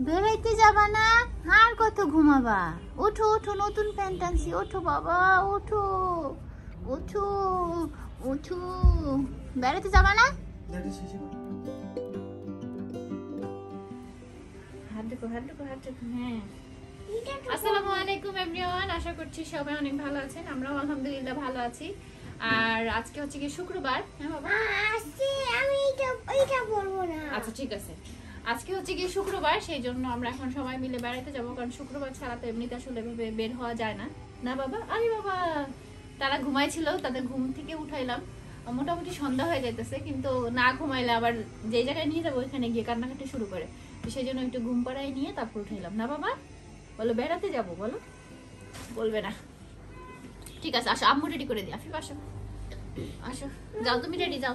বেড়াইতে যাবা না? আর কত ঘুমাবা? ওঠো ওঠো, নতুন প্যান্ট আনছি, ওঠো বাবা, ওঠো ওঠো ওঠো। বেড়াতে যাবা না? আসসালামু আলাইকুম এভরিওয়ান, আশা করছি সবাই অনেক ভালো আছেন। আমরাও আলহামদুলিল্লাহ ভালো আছি। আর আজকে হচ্ছে কি শুক্রবার। হ্যাঁ বাবা, আমি এটা বলবো না। আচ্ছা ঠিক আছে। আজকে হচ্ছে কি শুক্রবার, সেই জন্য আমরা এখন সবাই মিলে বেড়াতে যাবো, কারণ শুক্রবার ছাড়া তো এমনিতে আসলে এভাবে বের হওয়া যায় না। না বাবা? আরে বাবা, তারা ঘুমাইছিল, তাদের ঘুম থেকে উঠাইলাম। মোটামুটি সন্ধ্যা হয়ে যাইতেছে, কিন্তু না ঘুমাইলে আবার যে জায়গায় নিয়ে যাবো ওইখানে গিয়ে কান্নাকাটি শুরু করে। তো সেই জন্য একটু ঘুম পাড়ায় নিয়ে তারপর উঠাইলাম। না বাবা? বলো বেড়াতে যাবো, বলো। বলবে না? ঠিক আছে, আসো, আম্মু রেডি করে দিই। আফিফ আসো, আসো, যাও তুমি রেডি, যাও।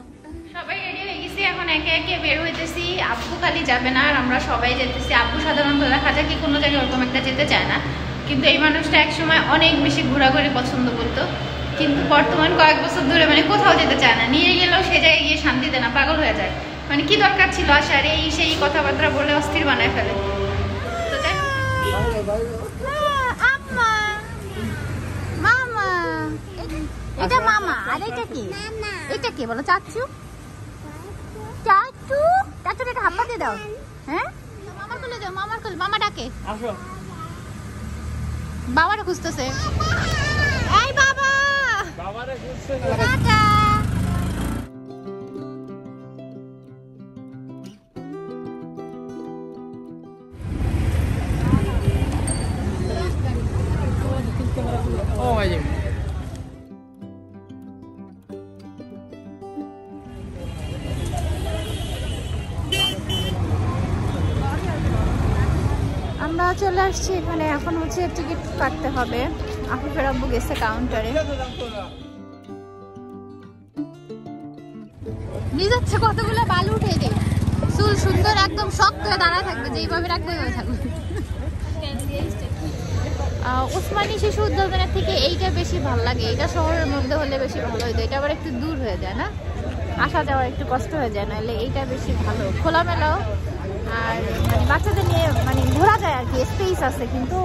সবাই রেডি হয়ে গেছি, এখন একে একে বের হইতেছি। আব্বু খালি যাবে না, আর আমরা সবাই যেতেছি। আব্বু সাধারণত দেখা যায় কি কোনো জায়গায় ওরকম একটা যেতে চায় না, কিন্তু এই মানুষটা একসময় অনেক বেশি ঘোরাঘুরি পছন্দ করতো, কিন্তু বর্তমান কয়েক বছর ধরে মানে কোথাও যেতে চায় না। নিয়ে গেলেও সে জায়গায় গিয়ে শান্তি দেয় না, পাগল হয়ে যায়। মানে কি দরকার ছিল আসার, এই সেই কথাবার্তা বলে অস্থির বানায় ফেলে। তো যাই মামা, এটা মামা, আর এটা কি? এটা কি বলো? চাচু? চাচু, চাচু এটা হাম্পা দিয়ে দাও। হ্যাঁ, মামার কোলে দাও, মামার কোলে। মামা ডাকে, আসো। বাবারে খুঁজতেছে। এই বাবা, বাবারে খুঁজতেছে। টাটা। ও ভাই, আমরা চলে আসছি এখানে। এখন হচ্ছে টিকিট কাটতে হবে। আফিফের আব্বু গেছে কাউন্টারে। নিয়ে যাচ্ছে কতগুলো বালু উঠে দে। চুল সুন্দর একদম শক্ত হয়ে দাঁড়া থাকবে, যেইভাবে রাখবে ওইভাবে থাকবে। উসমানী শিশু উদ্যানের থেকে এইটা বেশি ভালো লাগে। এটা শহরের মধ্যে হলে বেশি ভালো হইতো, এটা আবার একটু দূর হয়ে যায় না, আসা যাওয়া একটু কষ্ট হয়ে যায়। নাহলে এইটা বেশি ভালো, খোলামেলাও, আর মানে বাচ্চাদের নিয়ে মানে ঘোরা যায় আর কি, স্পেস আছে। কিন্তু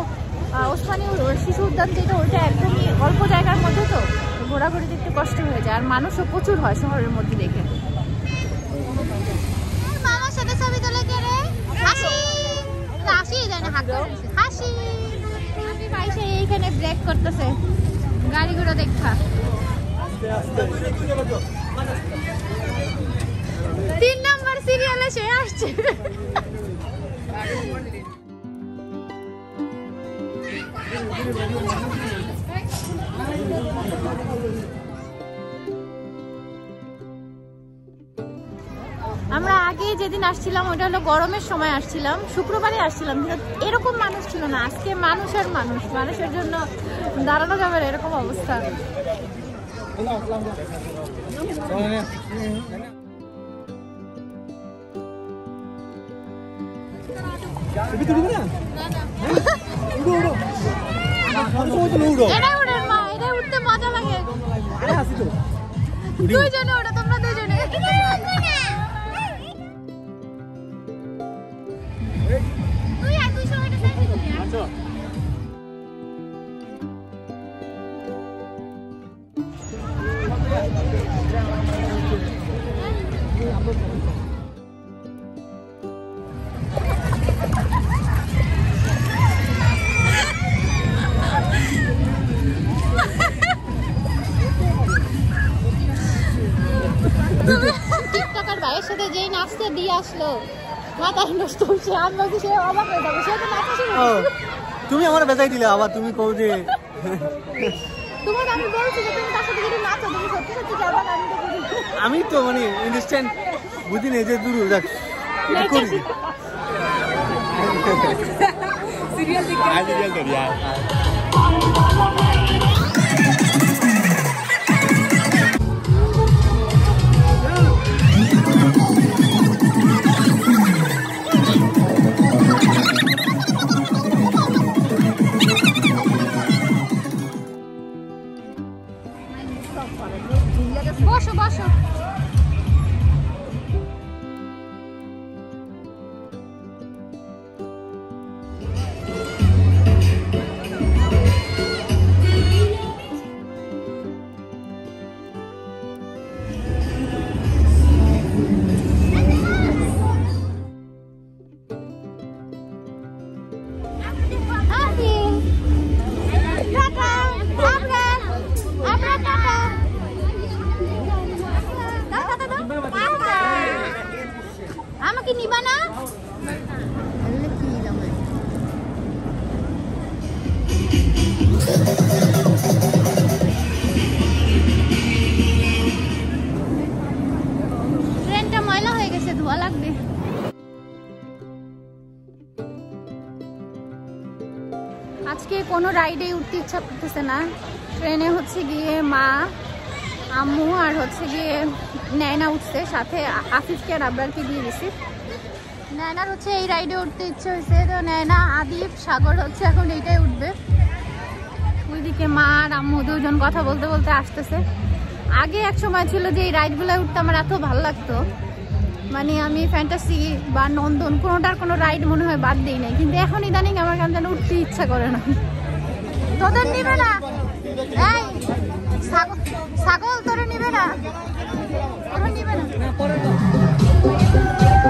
ওসমানী শিশু উদ্যান যেটা, ওইটা একদমই অল্প জায়গার মধ্যে, তো ঘোরাঘুরিতে একটু কষ্ট হয়ে যায়। আর মানুষও প্রচুর হয় শহরের মধ্যে দেখে। মামার সাথে ছবি তোলে কে রে? হাসি, হাসি দেয় না, হাসি। আমি বাইশে এইখানে ব্রেক করতেছে গাড়ি ঘোড়া দেখা। 3 নম্বর সিরিয়ালে সে আসছে। আমরা আগে যেদিন আসছিলাম ওটা হলো গরমের সময় আসছিলাম, শুক্রবারে আসছিলাম, এরকম মানুষ ছিল না। আজকে মানুষের মানুষ, মানুষের জন্য দাঁড়ানো যাবে না, এরকম অবস্থা। এটা উঠতে মজা লাগে। দুইজনে ওটা, তোমরা দুইজনে। টিকটকার ভাইয়ের সাথে যেই নাচতে দিয়ে আসলো, মাথা নষ্ট হচ্ছে। আমি বলছি সে অবাক হয়ে যাবে, সে তো নাচা শুরু করছে। তুমি আমার বেজাই দিলে, আবার তুমি কও যে তোমার, আমি বলছি যে তুমি তার সাথে যদি নাচো, তুমি সত্যি সত্যি যাবা। আমি তো মানে ইনস্ট্যান্ট বুঝি না যে দূর যাক এটা করি। সিরিয়াল দেখি, সিরিয়াল করি। বসো বসো। ট্রেনটা ময়লা হয়ে গেছে, ধোয়া লাগবে। আজকে কোনো রাইডে উঠতে ইচ্ছা করতেছে না। ট্রেনে হচ্ছে গিয়ে মা, আম্মু আর হচ্ছে গিয়ে নয়না উঠছে, সাথে আফিফকে আর আবরারকে দিয়ে দিছি। নয়নার হচ্ছে এই রাইডে উঠতে ইচ্ছে হয়েছে, তো নয়না, আদিপ, সাগর হচ্ছে এখন এইটাই উঠবে। ওইদিকে মা আর আম্মু দুজন কথা বলতে বলতে আসতেছে। আগে এক সময় ছিল যে এই রাইডগুলো উঠতে আমার এত ভালো লাগতো, মানে আমি ফ্যান্টাসি বা নন্দন কোনোটার কোনো রাইড মনে হয় বাদ দিই নাই, কিন্তু এখন ইদানিং আমার কেন যেন উঠতে ইচ্ছা করে না। তোদের নিবে না? এই ছাগল তোরে নিবে না? এখন নিবে না?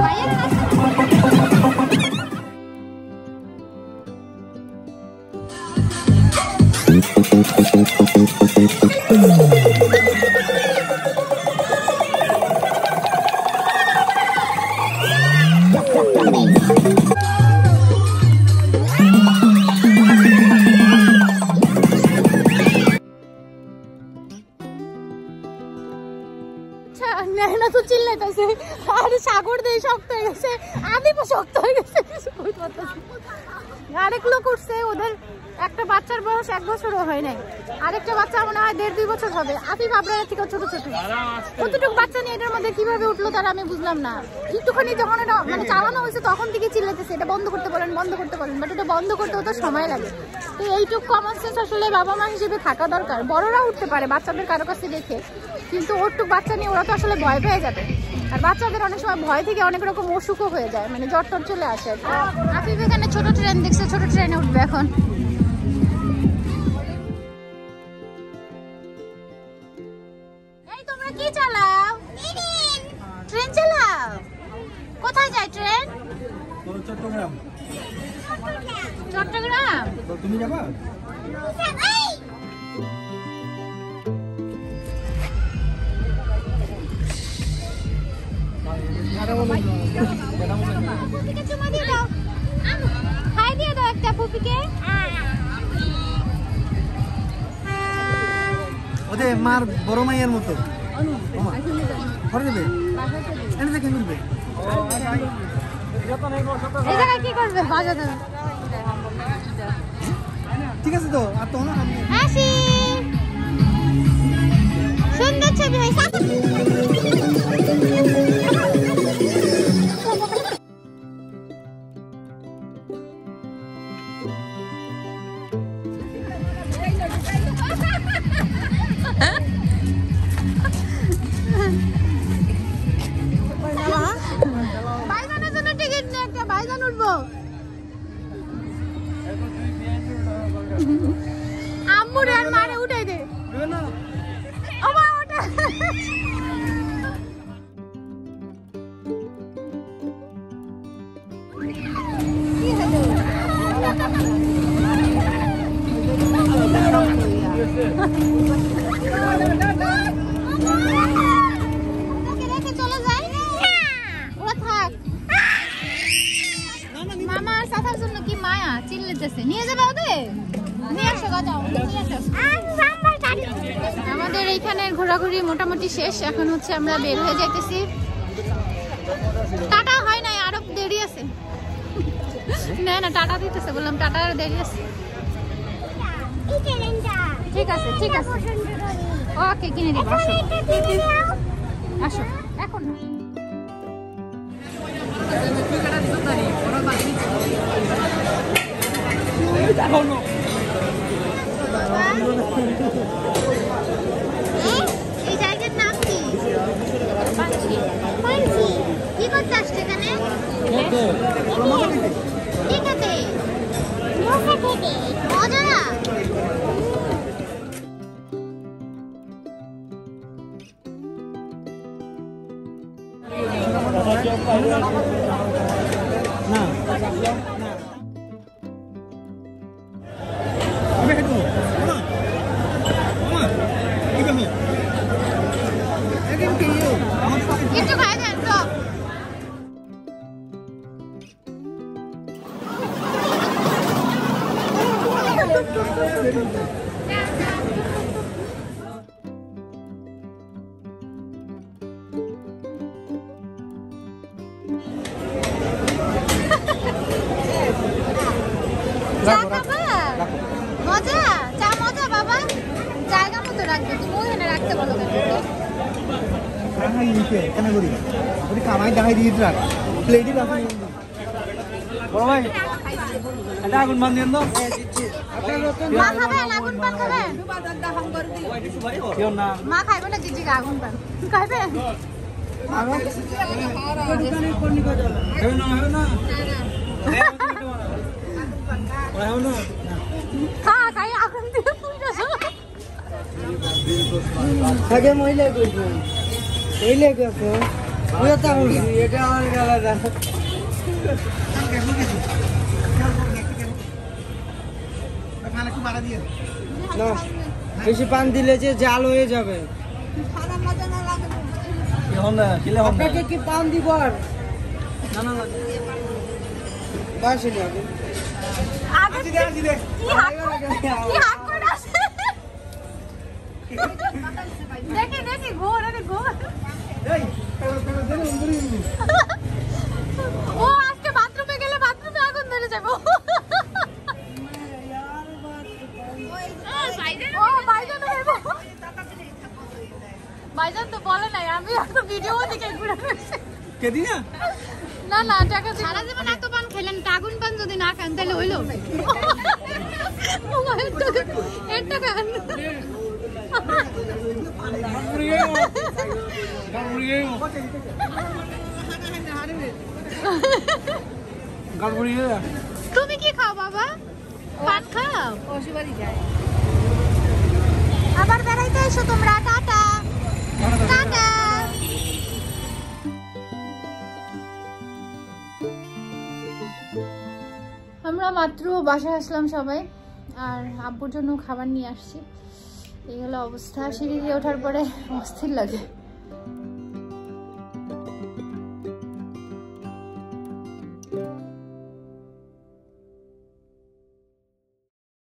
ভাইয়ের কাছে নয়না তো চিল্লাইতেছে, আর সাগর দিয়ে শক্ত হয়ে গেছে, আদিপও শক্ত হয়ে গেছে। আরেক লোক উঠছে, ওদের একটা বাচ্চার বয়স 1 বছরও হয় নাই, আরেকটা বাচ্চা মনে হয় 1.5-2 বছর হবে। আফিফ আবরারের থেকে ছোট ছোট। কতটুকু বাচ্চা নিয়ে এটার মধ্যে কিভাবে উঠলো তারা আমি বুঝলাম না। একটুখানি যখন এটা মানে চালানো হয়েছে তখন থেকে চিল্লাইতেছে এটা বন্ধ করতে বলেন, বন্ধ করতে বলেন, বাট এটা বন্ধ করতে তো সময় লাগে। তো এইটুকু কমন সেন্স আসলে বাবা মা হিসেবে থাকা দরকার। বড়রা উঠতে পারে বাচ্চাদের কারো কাছে দেখে, কিন্তু ওরটুক বাচ্চা নিয়ে ওরা তো আসলে ভয় পেয়ে যাবে। আর বাচ্চাদের অনেক সময় ভয় থেকে অনেক রকম অসুখও হয়ে যায়, মানে জ্বর টর চলে আসে। আফিফ এখানে ছোট ট্রেন দেখছে, ছোট ট্রেনে উঠবে এখন। এই তোমরা কি চালাও? ট্রেন চালাও? কোথায় যায় ট্রেন? চট্টগ্রাম। চট্টগ্রাম? তুমি যাবা? ফুপিকে চুমা দিয়ে দাও, হাই দিয়ে দাও একটা ফুপিকে। ওদের মার বড় মাইয়ের মতো ঘরে দেবে, এনে দেখে মিলবে। এই জায়গায় কি করবে? বাজা দেবে। ঠিক আছে তো, আর তো না হাসি সুন্দর ছবি হয়েছে। ভাইজানের জন্য টিকিট নিয়ে একটা ভাইজান উঠবো। আম্মুরে আর মারে উঠাই দে। ও মা ওঠে। রেখে চলে যায়, ওরা থাক। মামা আর সাথার জন্য কি মায়া চিল্লাতেছে, নিয়ে যাবে ওদের? নিয়ে আসো গাজাও, নিয়ে আসো। আমাদের এইখানে ঘোরাঘুরি মোটামুটি শেষ, এখন হচ্ছে আমরা বের হয়ে যাইতেছি। টাটা হয় নাই, আরো দেরি আছে। না না টাটা দিতেছে, বললাম টাটা আর দেরি আছে। ঠিক আছে ঠিক আছে, ওকে কিনে দিব। আসো আসো এখন না। এই জায়গার নাম কি? কি করতে আসছে এখানে? ঠিক আছে মজা না? একটু খাই দেন তো। মজা চা মজা বাবা জায়গা মতো রাখবে তুমি ওখানে রাখতে বলো কেন করি কামাই দেখাই দিয়ে রাখ প্লেটই রাখা বড় ভাই এটা আগুন বান দিয়ে দাও মা খাবেন আগুন পান খাবেন মা খাইবে না জিজি আগুন পান খাইবে আগে মহিলা করবো মহিলা করবো এটা আমার আলাদা বেশি পান দিলে যে জাল হয়ে যাবে আপনাকে কি পান দিব আর দেখে দেখে ঘোর আরে ঘোর ও আজকে বাথরুমে গেলে বাথরুমে আগুন ধরে যাবে ও ভাইজান তো বলে নাই আমি একটা ভিডিও দেখে ঘুরে আসছি কেদিনা না না টাকা সারা জীবন এত পান খেলেন আগুন পান যদি না খান তাহলে হইলো একটা খান তুমি কি খাও বাবা পান খাও আবার বেড়াইতে এসো তোমরা টাটা টাটা আমরা মাত্র বাসায় আসলাম সবাই আর আব্বুর জন্য খাবার নিয়ে আসছি এই হলো অবস্থা সিঁড়ি দিয়ে ওঠার পরে অস্থির লাগে